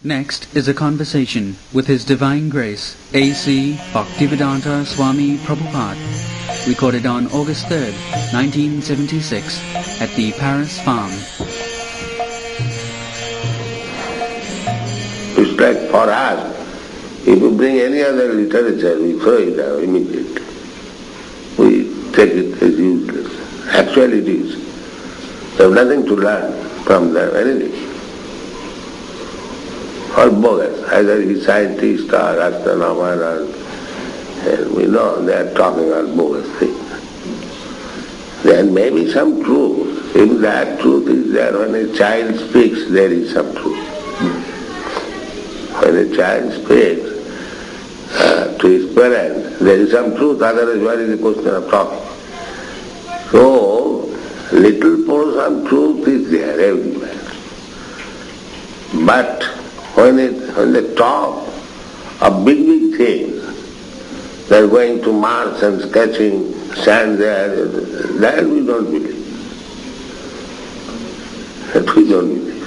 Next is a conversation with His Divine Grace A.C. Bhaktivedanta Swami Prabhupada, recorded on August 3rd, 1976, at the Paris Farm. It's like for us, if you bring any other literature, we throw it out immediately. We take it as useless. Actually it is. We have nothing to learn from them, anything. All bogus. Either he's scientist or astronomer, and we know they are talking all bogus things. There may be some truth. If that truth is there, when a child speaks, there is some truth. When a child speaks to his parents, there is some truth, otherwise what is the question of talking? So, little portion of truth is there everywhere. But when they talk of big things, they are going to Mars and sketching sand there, that we don't believe. That we don't believe.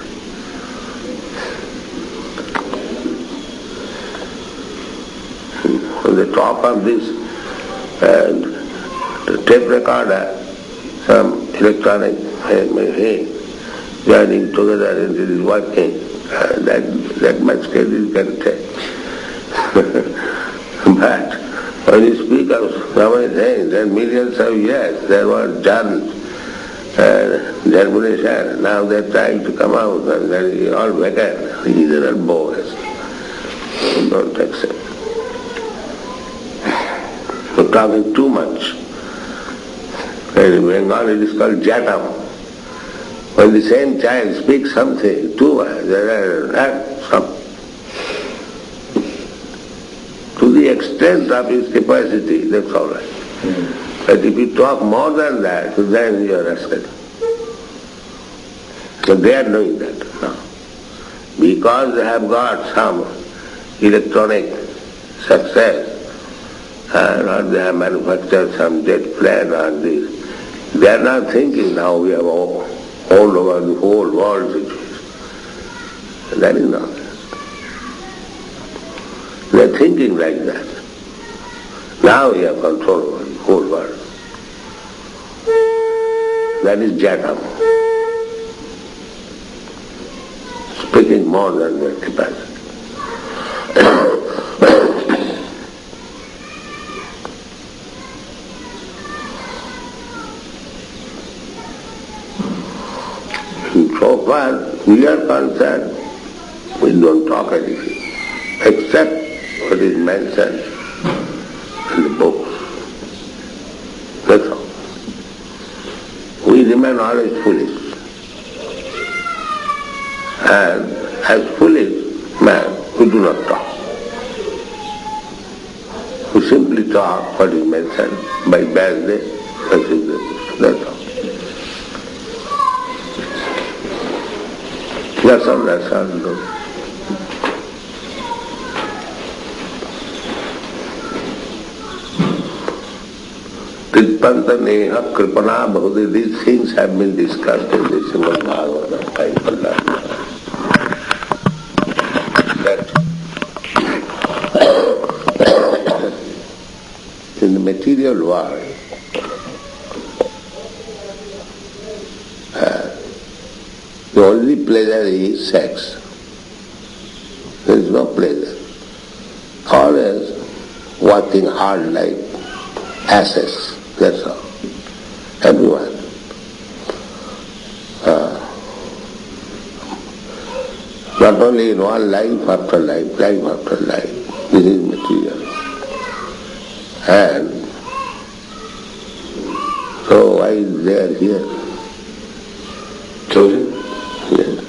On the top of this tape recorder, some electronic machine joining together and it is working. That much credit can take. But when you speak of so many things, then millions of years there were germs, germination. Now they are trying to come out and then it is all vacant. These are all bogus. Don't accept. You're talking too much. In Bengal it is called jatam. When the same child speaks something too much, to the extent of his capacity, that's all right. But if you talk more than that, then you are asking. So they are doing that now. Because they have got some electronic success, or they have manufactured some jet plane or this, they are not thinking now we have all over the whole world situation. That is nonsense. They are thinking like that. Now we have control over the whole world. That is jatam. Speaking more than their capacity. So far we are concerned, we don't talk anything except what is mentioned in the books. That's all. We remain always foolish. And as foolish men, we do not talk. We simply talk what is mentioned by Bhasde, that's all. That's all. Tilpanta Neha Kripana Bhudi, these things have been discussed in the Srimad Bhagavatam. That in the material world, the only pleasure is sex. There is no pleasure. Always working hard like asses. That's all. Everyone. Not only in one life after life, life after life. This is material. And so why is there here? Children? Yes.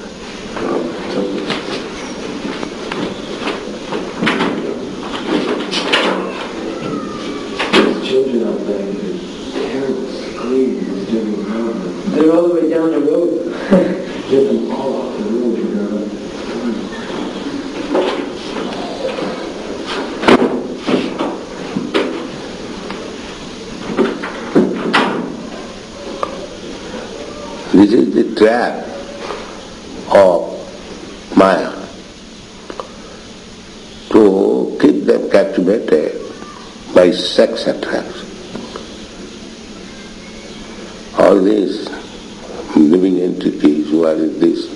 Children out there, terrible screams during the road. They're all the way down the road. Get them all off the road, you know. This is the trap of Maya. captivated by sex attraction. All these living entities who are in this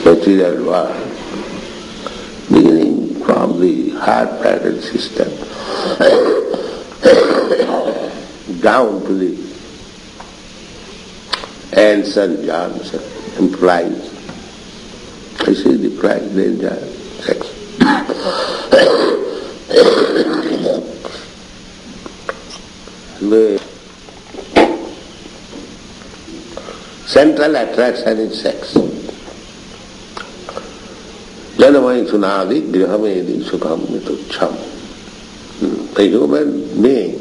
material world, beginning from the higher planet system down to the ants and germs and flies. I see the flies, they enjoy sex. The central attraction is sex. Janamai sunadi grihamedi sukham mitucham. The human being,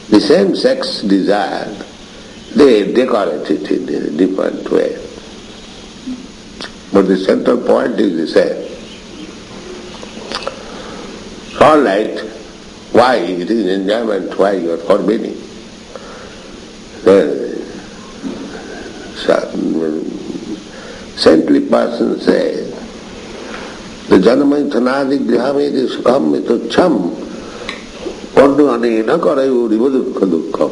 the same sex desire, they decorate it in a different way. But the central point is the same. All right, why it is enjoyment, why you are forbidding? Saintly person says, the janamai tanadi grihamedi sukham mitucham pardhani na karayu rivadukha dukkam.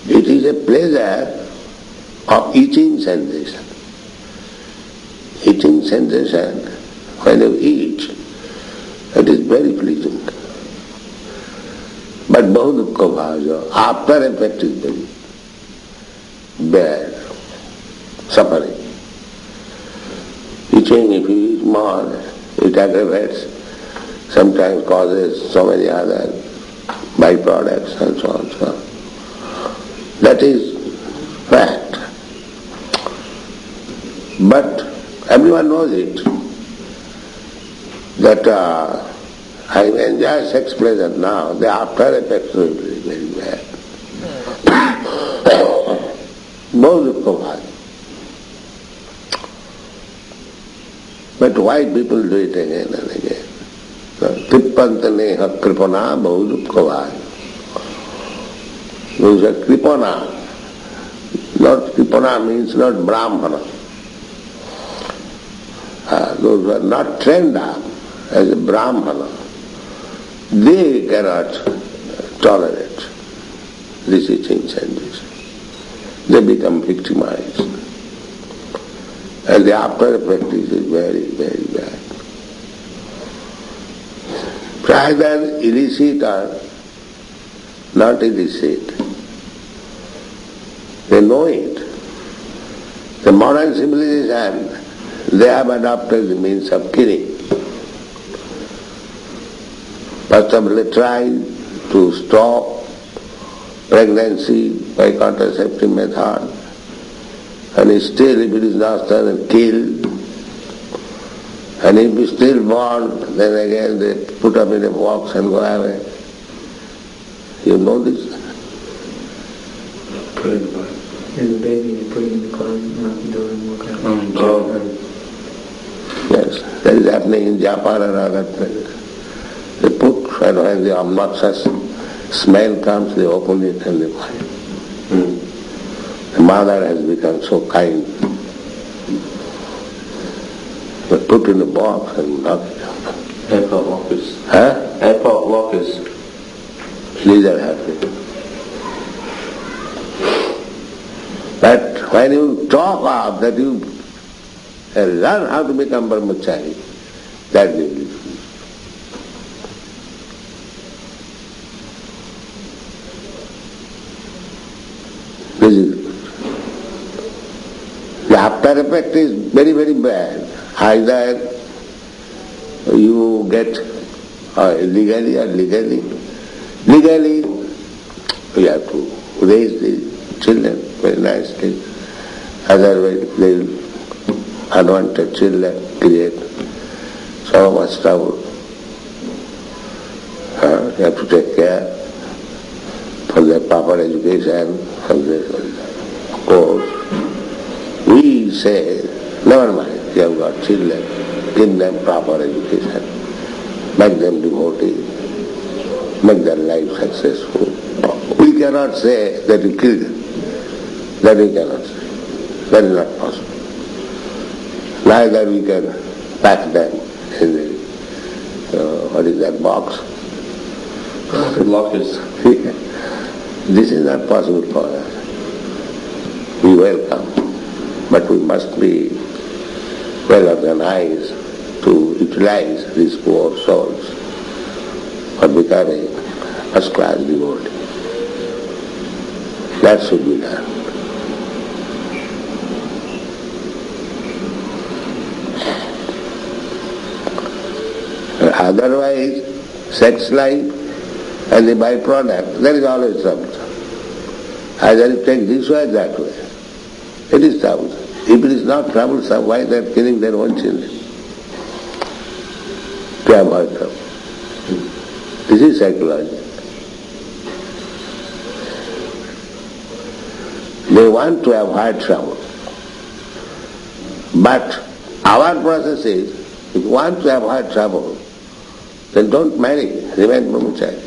It is a pleasure of eating sensation. Eating sensation, when you eat, it is very pleasing. But bahudukha bhaja, after effect is very bad, suffering. Eating, if you eat more, it aggravates, sometimes causes so many other byproducts and so on and so on. That is fact. But everyone knows it, that I enjoy sex pleasure now, the after effects will be very bad. But why people do it again and again? Trippantaneha kripana bahudukhavai. Those are kripana. Not kripana means not brahmana. Those who are not trained up as a brahmana, they cannot tolerate this eating sensation. They become victimized. And the after effect is very, very bad. Either illicit or not illicit. They know it. The modern civilization, they have adopted the means of killing. First of all, they try to stop pregnancy by contraceptive method. And still, if it is not done, then kill. And if it's still born, then again they put up in a box and go away. You know this? There's a baby, they put it in the car, knock the door and walk out. Oh. Yes, that is happening in Japan and other places. They put, and when the obnoxious smell comes, they open it and they find. The mother has become so kind. But put in a box and knock it out. Airport lockers. Huh? Airport lockers. These are happening. But when you talk of that you learn how to become brahmachari, that will be free. This is the after effect is very, very bad. Either you get illegally or legally. Legally, you have to raise the children very nicely. Otherwise, they will unwanted children create so much trouble. You have to take care for their proper education, for their course. We say, never mind, you have got children, give them proper education, make them devotees, make their life successful. We cannot say that you kill them. That we cannot say. That is not possible. Neither we can pack them in the, what is that box, Good lockers. This is not possible for us. We welcome, but we must be well organized to utilize these poor souls for becoming first-class devotee. That should be done. Otherwise, sex life and the byproduct, there is always trouble. Either you take this way or that way. It is troublesome. If it is not troublesome, why they are killing their own children? To avoid trouble. This is psychology. They want to avoid trouble. But our process is, if you want to avoid trouble, then don't marry, remain brahmachari.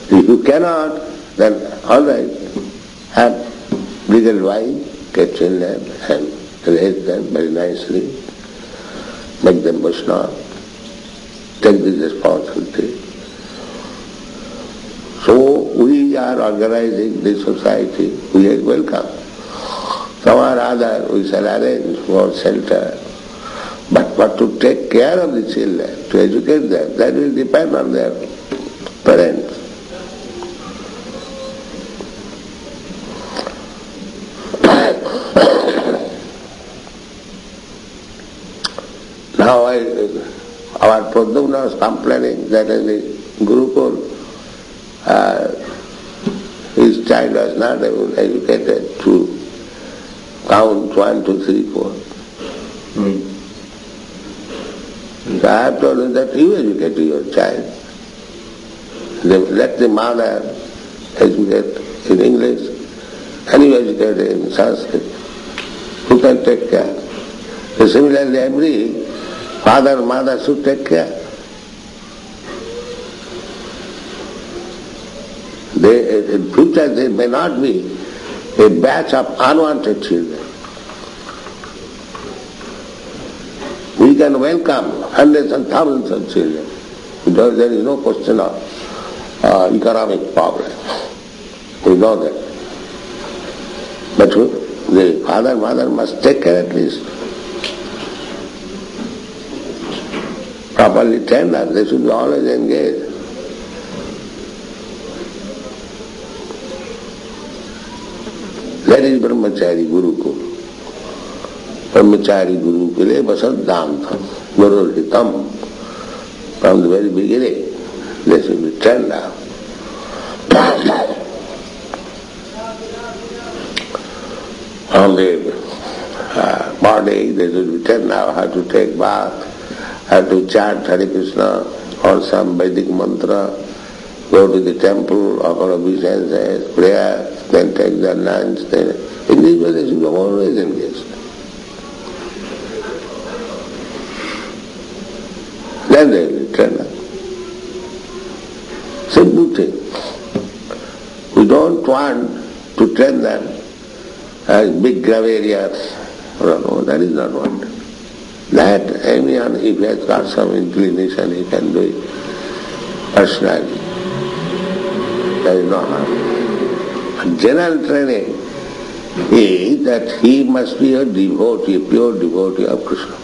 If you cannot, then all right, have legal wife, get children and raise them very nicely, make them Vaishnava, take this responsibility. So we are organizing this society, we are welcome. Somehow or other we shall arrange for shelter. But to take care of the children, to educate them, that will depend on their parents. Now our Pradyumna was complaining that in the Gurukul, his child was not educated to count 1, 2, 3, 4. So I have told him that you educate your child. Let the mother educate in English and you educate in Sanskrit. Who can take care? So similarly, every father and mother should take care. In future there may not be a batch of unwanted children. We can welcome hundreds and thousands of children because there is no question of economic problem. We know that. But the father and mother must take care at least. Properly tender, they should be always engaged. That is Brahmachari Gurukul. Brahmachari Gurukule Vasaddantam Gururitam. From the very beginning, they should be tender. From the body, they should be tender how to take bath, how to chant Hare Krishna or some Vedic mantra, go to the temple, offer obeisances, prayer, then take their lunch. Then in this way they should be always engaged. Then they will turn up. Simple thing. We don't want to train them as big gravarians. No, that is not what. That anyone, if he has got some inclination, he can do it personally. There is no harm. General training is that he must be a devotee, a pure devotee of Krishna.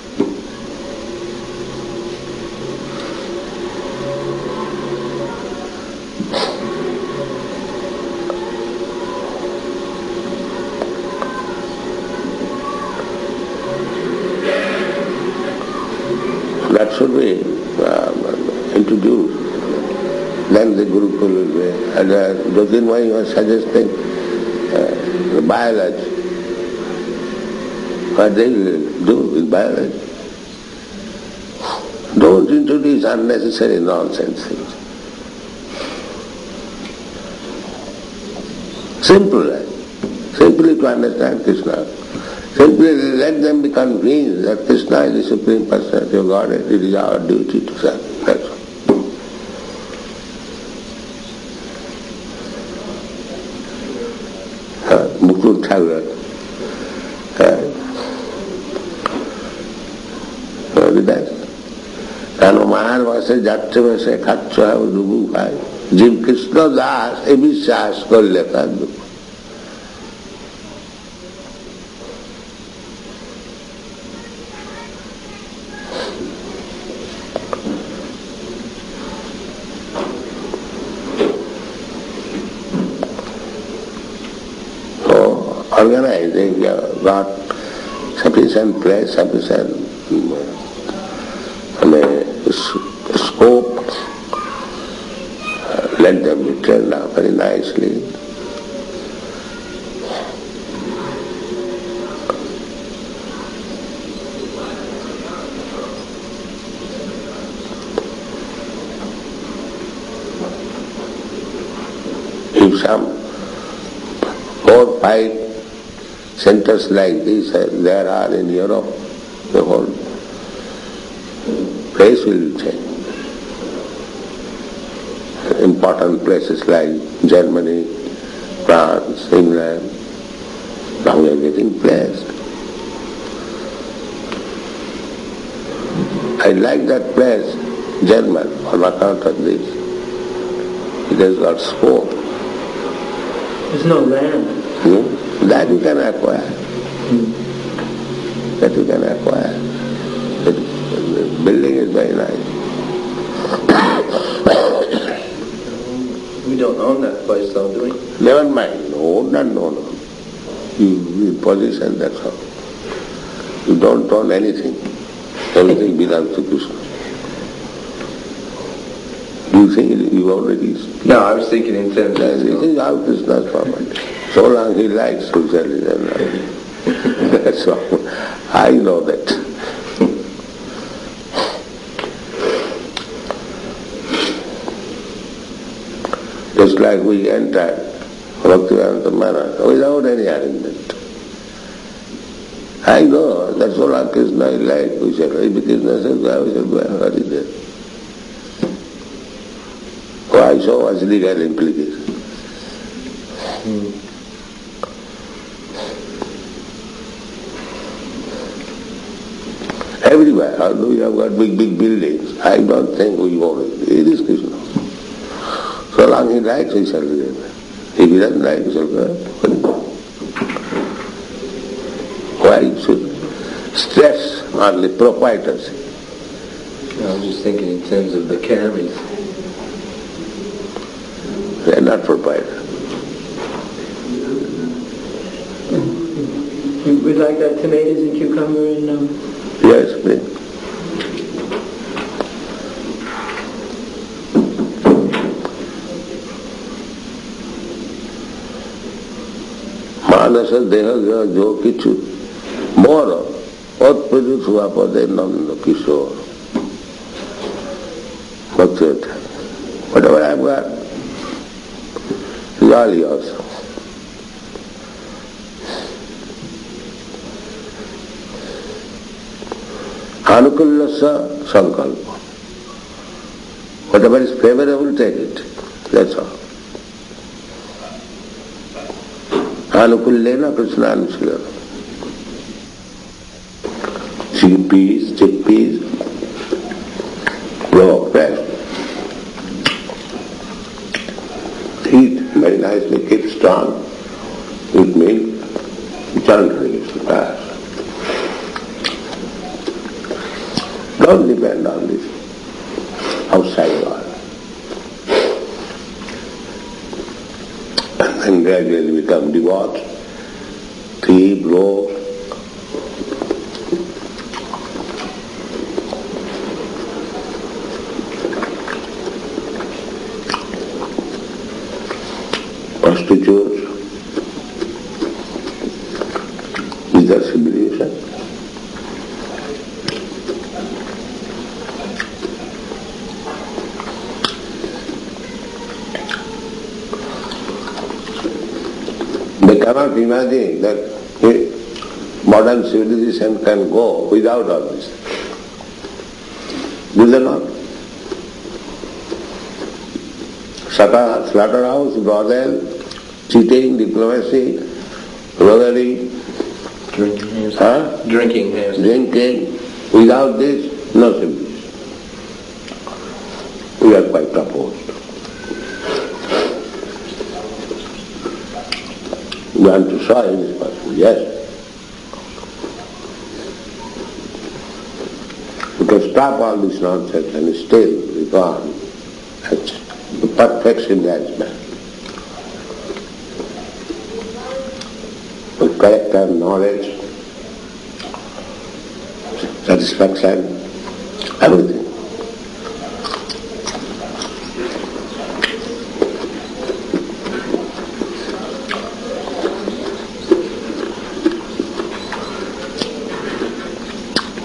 That should be introduced. Then the Gurukul will be. And Jyotirmai was suggesting the biology. What they will do with biology. Don't introduce unnecessary nonsense things. Simple. Simply to understand Krishna. Simply let them be convinced that Krishna is the Supreme Personality of Godhead. It is our duty to serve. That's all. Mukul Thakur. কেন মায়ের বাসে যাচ্ছে বসে খাচ্ছ দুবু খায়, জীব কৃষ্ণ দাস এই বিশ্বাস করলে তার দুঃখ। Organizing got sufficient place, sufficient scope, let them be trained up very nicely. If some 4, 5 centers like this there are in Europe, the whole place will change. Important places like Germany, France, England, now we are getting placed. I like that place, German, on account of this. It has got scope. There's no land. That you can acquire. That you can acquire. The building is very nice. We don't own that place though, do we? Never mind. No. You possession, that's all. You don't own anything. Everything belongs to Krishna. Do you think you already... No, I was thinking in terms of... This is how Krishna's property. So long he likes to sell it. That's all. I know that. Just like we entered Bhaktivedanta Maharaj without any arrangement. I know that so long Krishna is like, we shall, if Krishna says, we shall go and what is there? Why so much legal implication? Everywhere, although you have got big buildings, I don't think we own it. It is Krishna. So long he likes, we shall be there. If he doesn't like, we shall go. Why should stress on the proprietorship? I was just thinking in terms of the Karmis. They are not proprietors. You would like that tomatoes and cucumber and... Yes, please. Manasa deha jo kichu moro otpajut hua pade nanda kishore. Whatever I've got is all yours. Anukullasa sankalpa. Whatever is favorable, take it. That's all. Anukullena Krishnanusila. Chickpeas, raw fresh. Heat very nicely, keep strong with milk, gently fast. Don't depend on this outside world. And then gradually become debauched, thief, rogue. Prostitutes, is that civilization? They cannot imagine that modern civilization can go without all this. Do they not? Slaughterhouse, brothel, cheating, diplomacy, roguery, drinking. drinking. Without this, no civilization. You want to show him is possible, yes. You can stop all this nonsense and still we go on. That's the perfection that's man. With character, knowledge, satisfaction, everything.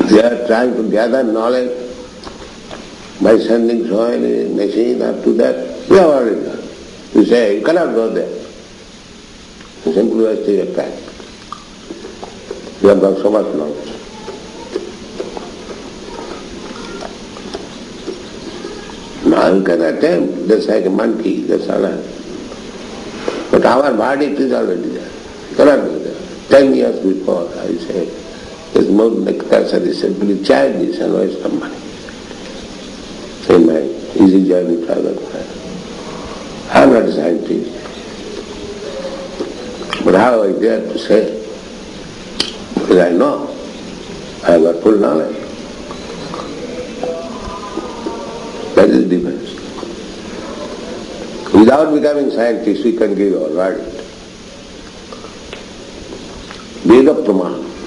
They are trying to gather knowledge by sending so many machines up to that. We have already done. You say, you cannot go there. You simply waste your time. You have got so much knowledge. Now you can attempt, just like a monkey, that's all right. But our body it is already there. You cannot go there. 10 years before, I say, this more nectar is simply childish and waste of money. In my easy journey to other places. I am not a scientist. But how I dare to say? Because I know. I have got full knowledge. That is the difference. Without becoming scientists, we can give our verdict. Veda Praman.